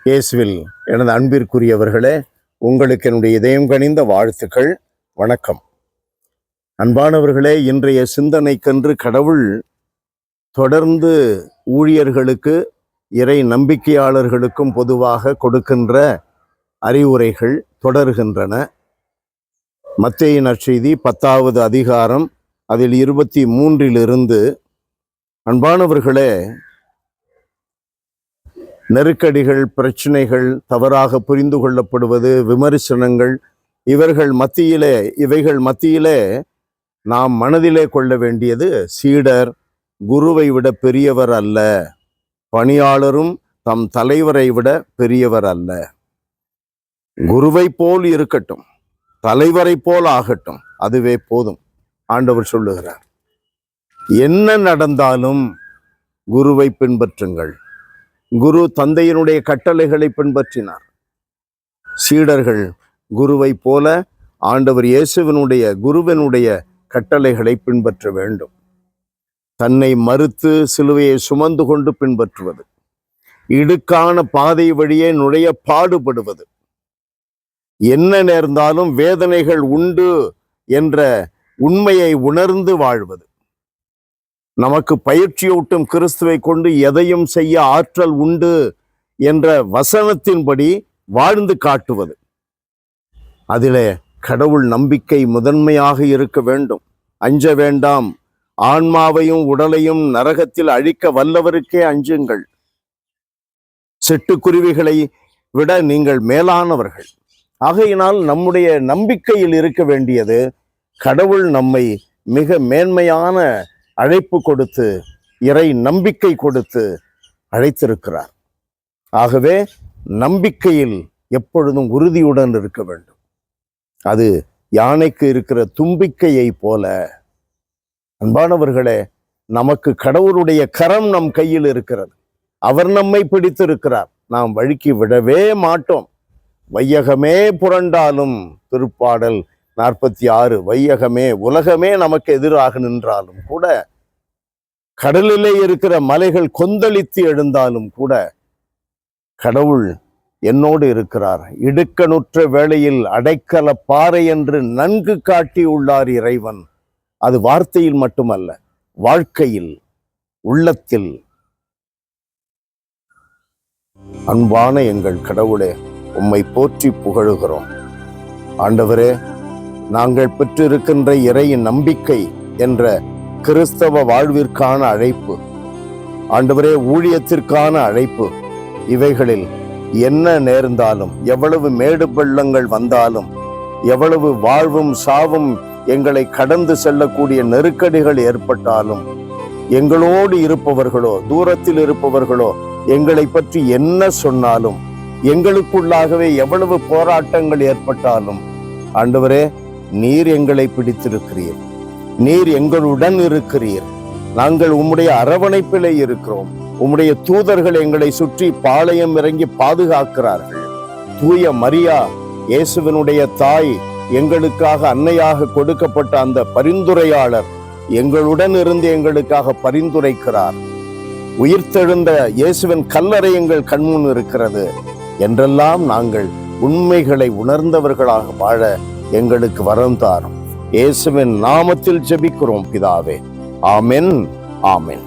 இயேசுவில் எனது அன்பிற்குரியவர்களே, உங்களுக்கு என்னுடைய இதயம் கனிந்த வாழ்த்துக்கள். வணக்கம். அன்பானவர்களே, இன்றைய சிந்தனைக்கென்று கடவுள் தொடர்ந்து ஊழியர்களுக்கு, இறை நம்பிக்கையாளர்களுக்கும் பொதுவாக கொடுக்கின்ற அறிவுரைகள் தொடர்கின்றன. மத்தேயு நற்செய்தி 10வது அதிகாரம் அதில் 23 அன்பானவர்களே, நெருக்கடிகள், பிரச்சனைகள், தவறாக புரிந்து கொள்ளப்படுவது, விமர்சனங்கள், இவைகள் மத்தியிலே நாம் மனதிலே கொள்ள வேண்டியது, சீடர் குருவை விட பெரியவர் அல்ல, பணியாளரும் தம் தலைவரை விட பெரியவர் அல்ல. குருவை போல் இருக்கட்டும், தலைவரை போல் ஆகட்டும், அதுவே போதும். ஆண்டவர் சொல்லுகிறார், என்ன நடந்தாலும் குருவை பின்பற்றுங்கள். குரு தந்தையினுடைய கட்டளைகளை பின்பற்றினார். சீடர்கள் குருவை போல ஆண்டவர் இயேசுவினுடைய குருவினுடைய கட்டளைகளை பின்பற்ற வேண்டும். தன்னை மறுத்து சிலுவையை சுமந்து கொண்டு பின்பற்றுவது, இடுக்கான பாதை வழியே நுழைய பாடுபடுவது, என்ன நேர்ந்தாலும் வேதனைகள் உண்டு என்ற உண்மையை உணர்ந்து வாழ்வது, நமக்கு பயிற்சியூட்டும் கிறிஸ்துவை கொண்டு எதையும் செய்ய ஆற்றல் உண்டு என்ற வசனத்தின்படி வாழ்ந்து காட்டுவது, அதிலே கடவுள் நம்பிக்கை முதன்மையாக இருக்க வேண்டும். அஞ்ச வேண்டாம், ஆன்மாவையும் உடலையும் நரகத்தில் அழிக்க வல்லவருக்கே அஞ்சுங்கள். சிட்டுக்குருவிகளை விட நீங்கள் மேலானவர்கள். ஆகையினால் நம்முடைய நம்பிக்கையில் இருக்க வேண்டியது, கடவுள் நம்மை மிக மேன்மையான அழைப்பு கொடுத்து, இறை நம்பிக்கை கொடுத்து அழைத்திருக்கிறார். ஆகவே நம்பிக்கையில் எப்பொழுதும் உறுதியுடன் இருக்க வேண்டும். அது யானைக்கு இருக்கிற தும்பிக்கையை போல. அன்பானவர்களே, நமக்கு கடவுளுடைய கரம் நம் கையில் இருக்கிறது. அவர் நம்மை பிடித்திருக்கிறார். நாம் வழுக்கி விடவே மாட்டோம். வையகமே புரண்டாலும், திருப்பாடல் 46, வையகமே, உலகமே நமக்கு எதிராக நின்றாலும் கூட, கடலிலே இருக்கிற மலைகள் கொந்தளித்து எழுந்தாலும் கூட, கடவுள் என்னோடு இருக்கிறார். இடுக்கணுற்ற வேளையில் அடைக்கல பாறை என்று நன்கு காட்டி உள்ளார் இறைவன். அது வார்த்தையில் மட்டுமல்ல, வாழ்க்கையில், உள்ளத்தில். அன்பான எங்கள் கடவுளே, உம்மை போற்றி புகழுகிறோம். ஆண்டவரே, நாங்கள் பெற்றிருக்கின்ற இறையின் நம்பிக்கை என்ற கிறிஸ்தவ வாழ்விற்கான அழைப்பு, ஆண்டவரே, ஊழியத்திற்கான அழைப்பு, இவைகளில் என்ன நேர்ந்தாலும், எவ்வளவு மேடு பள்ளங்கள் வந்தாலும், எவ்வளவு வாழ்வும் சாவும் எங்களை கடந்து செல்லக்கூடிய நெருக்கடிகள் ஏற்பட்டாலும், எங்களோடு இருப்பவர்களோ தூரத்தில் இருப்பவர்களோ எங்களை பற்றி என்ன சொன்னாலும், எங்களுக்குள்ளாகவே எவ்வளவு போராட்டங்கள் ஏற்பட்டாலும், ஆண்டவரே, நீர் எங்களை பிடித்திருக்கிறீர், நீர் எங்களுடன் இருக்கிறீர். நாங்கள் உம்முடைய அரவணைப்பிலே இருக்கிறோம். உம்முடைய தூதர்கள் எங்களை சுற்றி பாளையம் இறங்கி பாதுகாக்கிறார்கள். தூய மரியா, இயேசுவினுடைய தாய், எங்களுக்காக அன்னையாக கொடுக்கப்பட்ட அந்த பரிந்துரையாளர் எங்களுடன் இருந்து எங்களுக்காக பரிந்துரைக்கிறார். உயிர்த்தெழுந்த இயேசுவின் கல்லறை எங்கள் கண்முன் இருக்கிறது என்றெல்லாம் நாங்கள் உண்மைகளை உணர்ந்தவர்களாக வாழ எங்களுக்கு வரம் தாரும். இயேசுவின் நாமத்தில் ஜெபிக்கிறோம் பிதாவே. ஆமென், ஆமென்.